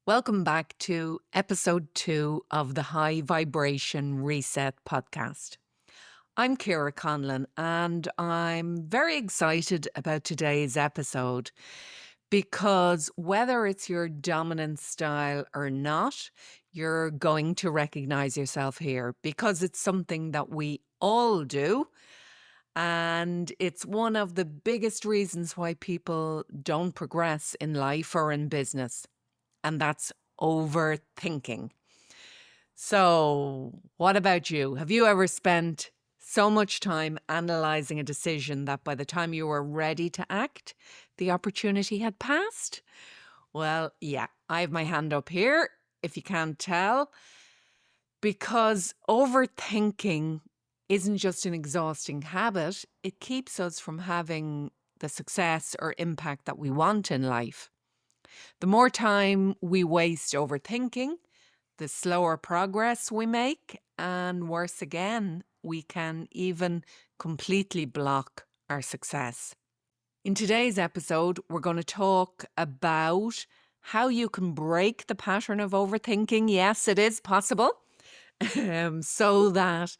Welcome back to episode 2 of the High Vibration Reset podcast. I'm Ciara Conlon and I'm very excited about today's episode because whether it's your dominant style or not, you're going to recognize yourself here because it's something that we all do. And it's one of the biggest reasons why people don't progress in life or in business. And that's overthinking. So, what about you? Have you ever spent so much time analyzing a decision that by the time you were ready to act, the opportunity had passed? Well, yeah, I have my hand up here, if you can't tell, because overthinking isn't just an exhausting habit, it keeps us from having the success or impact that we want in life. The more time we waste overthinking, the slower progress we make, and worse again, we can even completely block our success. In today's episode, we're going to talk about how you can break the pattern of overthinking. Yes, it is possible. So that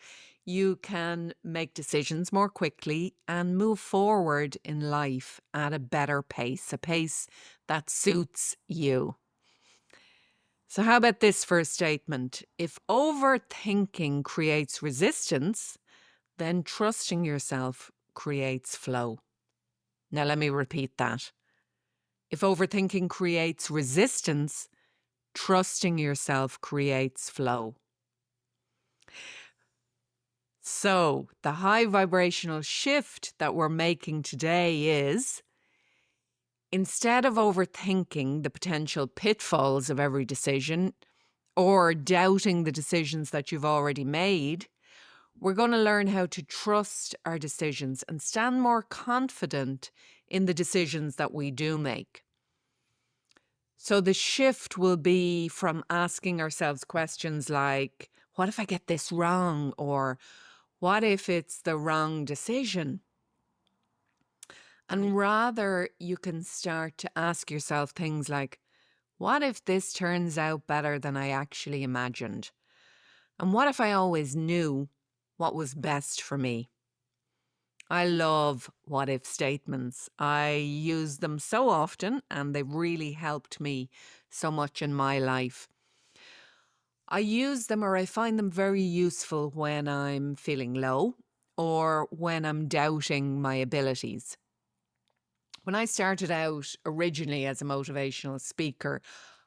you can make decisions more quickly and move forward in life at a better pace, a pace that suits you. So, how about this first statement? If overthinking creates resistance, then trusting yourself creates flow. Now, let me repeat that. If overthinking creates resistance, trusting yourself creates flow. So, the high vibrational shift that we're making today is instead of overthinking the potential pitfalls of every decision or doubting the decisions that you've already made, we're going to learn how to trust our decisions and stand more confident in the decisions that we do make. So the shift will be from asking ourselves questions like, what if I get this wrong? Or what if it's the wrong decision? And rather, you can start to ask yourself things like, what if this turns out better than I actually imagined? And what if I always knew what was best for me? I love what if statements. I use them so often and they've really helped me so much in my life. I use them or I find them very useful when I'm feeling low or when I'm doubting my abilities. When I started out originally as a motivational speaker,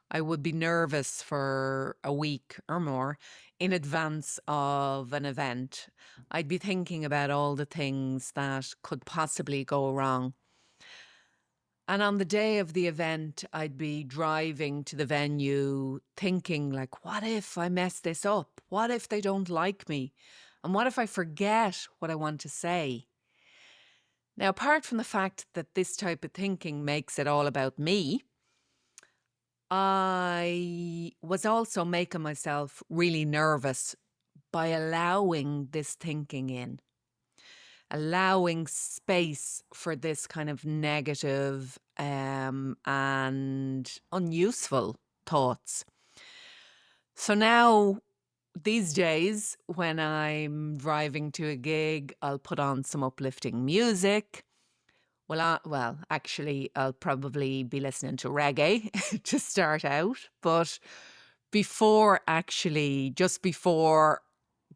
I would be nervous for a week or more in advance of an event. I'd be thinking about all the things that could possibly go wrong. And on the day of the event, I'd be driving to the venue thinking, like, what if I mess this up? What if they don't like me? And what if I forget what I want to say? Now, apart from the fact that this type of thinking makes it all about me, I was also making myself really nervous by allowing this thinking in, allowing space for this kind of negative and unuseful thoughts. So now, these days, when I'm driving to a gig, I'll put on some uplifting music. Actually, I'll probably be listening to reggae to start out. But just before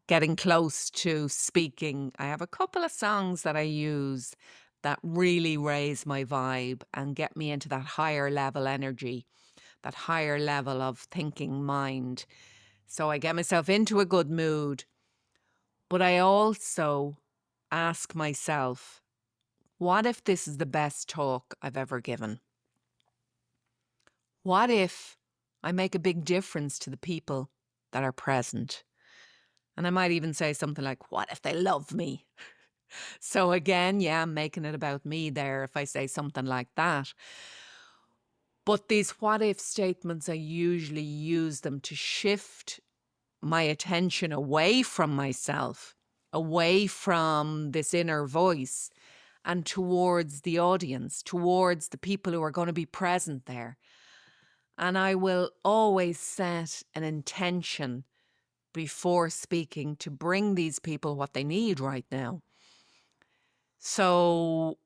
getting close to speaking, I have a couple of songs that I use that really raise my vibe and get me into that higher level energy, that higher level of thinking mind. So I get myself into a good mood. But I also ask myself, what if this is the best talk I've ever given? What if I make a big difference to the people that are present? And I might even say something like, what if they love me? So again, yeah, I'm making it about me there if I say something like that. But these what if statements, I usually use them to shift my attention away from myself, away from this inner voice, and towards the audience, towards the people who are going to be present there. And I will always set an intention before speaking to bring these people what they need right now. So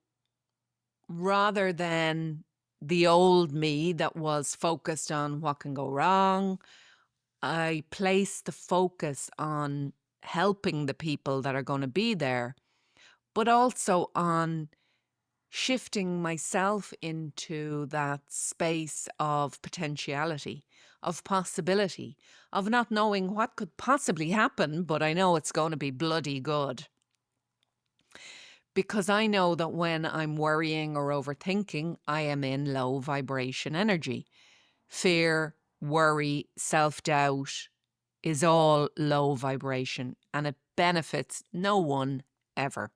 rather than the old me that was focused on what can go wrong, I place the focus on helping the people that are going to be there, but also on shifting myself into that space of potentiality, of possibility, of not knowing what could possibly happen, but I know it's going to be bloody good. Because I know that when I'm worrying or overthinking, I am in low vibration energy. Fear, worry, self doubt is all low vibration and it benefits no one ever.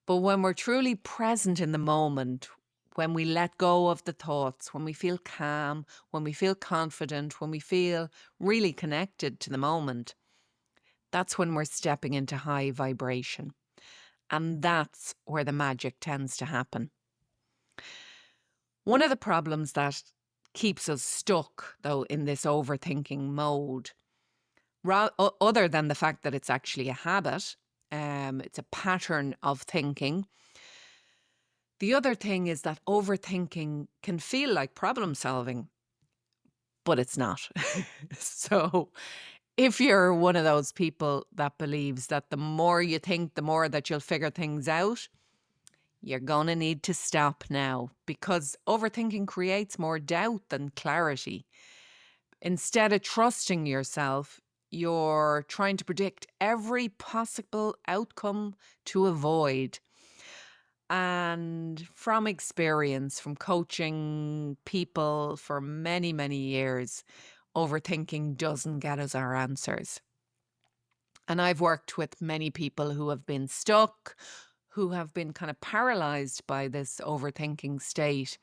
But when we're truly present in the moment, when we let go of the thoughts, when we feel calm, when we feel confident, when we feel really connected to the moment, that's when we're stepping into high vibration. And that's where the magic tends to happen. One of the problems that keeps us stuck, though, in this overthinking mode, other than the fact that it's actually a habit, it's a pattern of thinking. The other thing is that overthinking can feel like problem solving, but it's not. So if you're one of those people that believes that the more you think, the more that you'll figure things out, you're going to need to stop now, because overthinking creates more doubt than clarity. Instead of trusting yourself, you're trying to predict every possible outcome to avoid. And from experience, from coaching people for many, many years, overthinking doesn't get us our answers. And I've worked with many people who have been stuck, who have been kind of paralyzed by this overthinking state.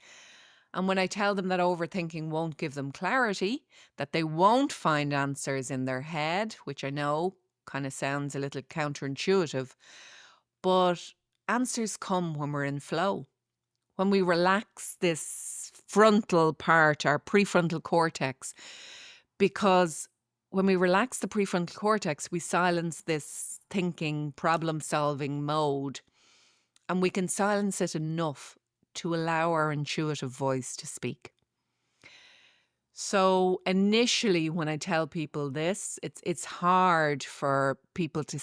And when I tell them that overthinking won't give them clarity, that they won't find answers in their head, which I know kind of sounds a little counterintuitive, but answers come when we're in flow. When we relax this frontal part, our prefrontal cortex, because when we relax the prefrontal cortex, we silence this thinking, problem solving mode, and we can silence it enough to allow our intuitive voice to speak. So initially, when I tell people this, it's hard for people to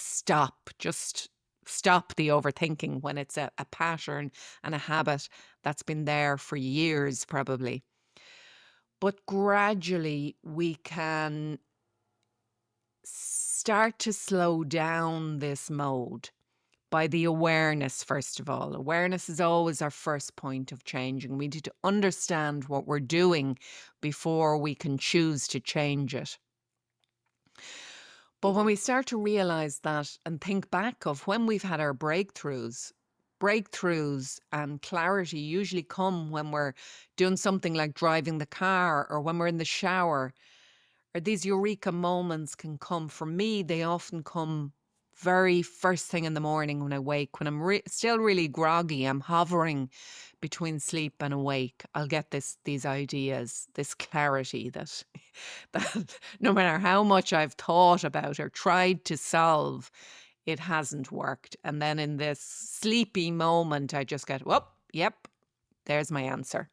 just stop the overthinking when it's a pattern and a habit that's been there for years, probably. But gradually, we can start to slow down this mode by the awareness, first of all. Awareness is always our first point of change, and we need to understand what we're doing before we can choose to change it. But when we start to realize that and think back of when we've had our breakthroughs and clarity usually come when we're doing something like driving the car or when we're in the shower, or these eureka moments can come. For me, they often come very first thing in the morning when I wake. When I'm still really groggy, I'm hovering between sleep and awake. I'll get these ideas, this clarity that that no matter how much I've thought about or tried to solve, it hasn't worked. And then in this sleepy moment, I just get, whoop, yep, there's my answer.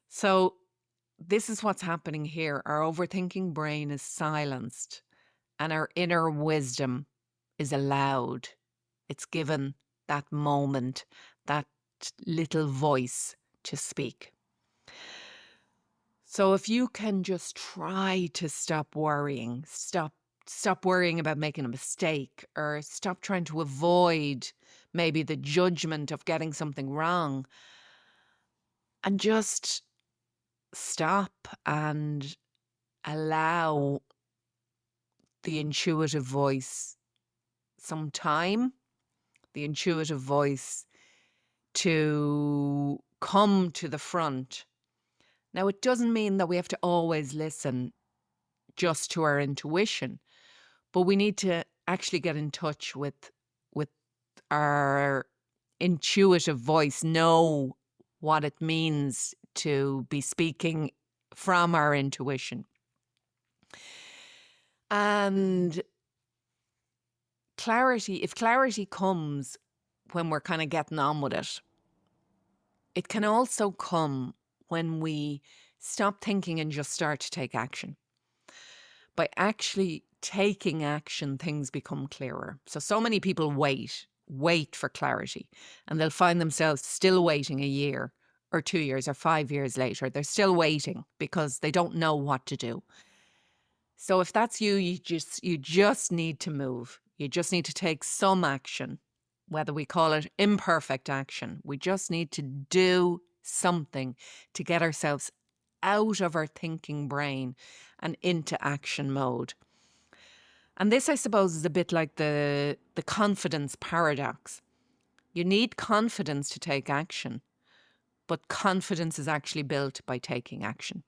So this is what's happening here. Our overthinking brain is silenced and our inner wisdom is allowed. It's given that moment, that little voice to speak. So if you can just try to stop worrying, stop worrying about making a mistake, or stop trying to avoid maybe the judgment of getting something wrong, and just stop and allow the intuitive voice some time, the intuitive voice to come to the front. Now, it doesn't mean that we have to always listen just to our intuition, but we need to actually get in touch with our intuitive voice, know what it means to be speaking from our intuition. And if clarity comes when we're kind of getting on with it, it can also come when we stop thinking and just start to take action. By actually taking action, things become clearer. So many people wait for clarity, and they'll find themselves still waiting a year or 2 years or 5 years later. They're still waiting because they don't know what to do. So if that's you, you just need to move. You just need to take some action, whether we call it imperfect action. We just need to do something to get ourselves out of our thinking brain and into action mode. And this, I suppose, is a bit like the confidence paradox. You need confidence to take action, but confidence is actually built by taking action.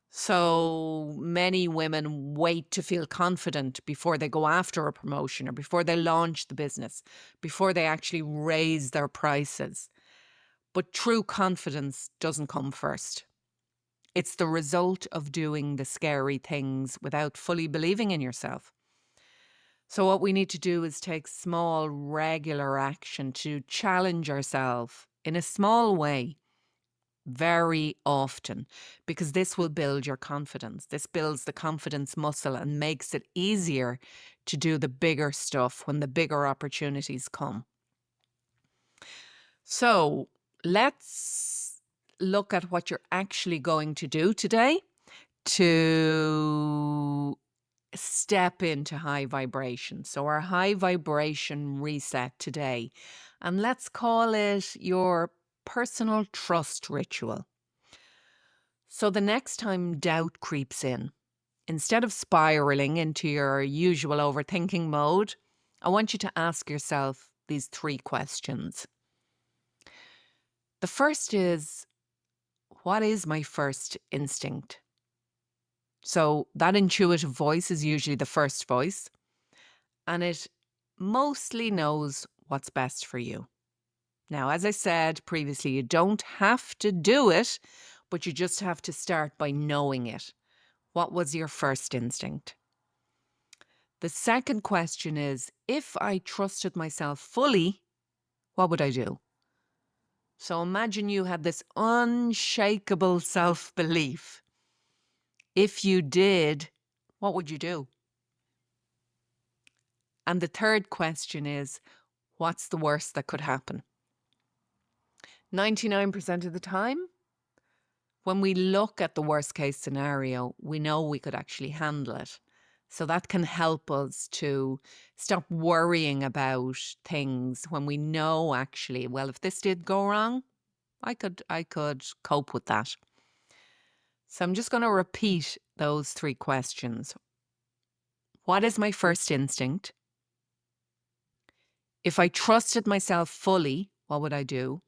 So many women wait to feel confident before they go after a promotion or before they launch the business, before they actually raise their prices. But true confidence doesn't come first. It's the result of doing the scary things without fully believing in yourself. So what we need to do is take small, regular action to challenge ourselves in a small way very often, because this will build your confidence. This builds the confidence muscle and makes it easier to do the bigger stuff when the bigger opportunities come. So let's look at what you're actually going to do today to step into high vibration. So our high vibration reset today, and let's call it your personal trust ritual. So the next time doubt creeps in, instead of spiraling into your usual overthinking mode, I want you to ask yourself these 3 questions. The first is, what is my first instinct? So that intuitive voice is usually the first voice, and it mostly knows what's best for you. Now, as I said previously, you don't have to do it, but you just have to start by knowing it. What was your first instinct? The second question is, if I trusted myself fully, what would I do? So imagine you had this unshakable self-belief. If you did, what would you do? And the third question is, what's the worst that could happen? 99% of the time, when we look at the worst case scenario, we know we could actually handle it. So that can help us to stop worrying about things when we know actually, well, if this did go wrong, I could cope with that. So I'm just going to repeat those 3 questions. What is my first instinct? If I trusted myself fully, what would I do?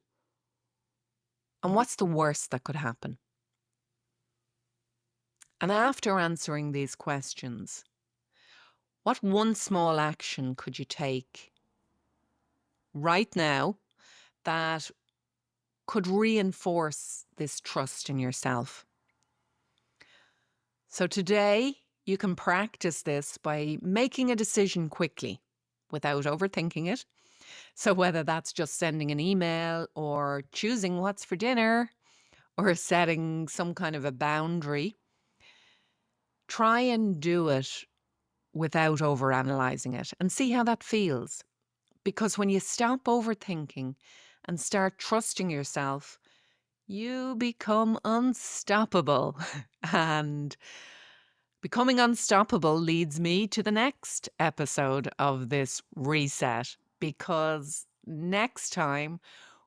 And what's the worst that could happen? And after answering these questions, what one small action could you take right now that could reinforce this trust in yourself? So today, you can practice this by making a decision quickly without overthinking it. So whether that's just sending an email or choosing what's for dinner or setting some kind of a boundary, try and do it without overanalyzing it and see how that feels. Because when you stop overthinking and start trusting yourself, you become unstoppable. And becoming unstoppable leads me to the next episode of this reset, because next time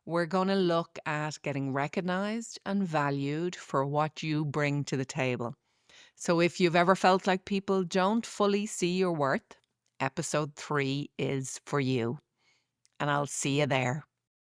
we're going to look at getting recognized and valued for what you bring to the table. So if you've ever felt like people don't fully see your worth, episode 3 is for you. And I'll see you there.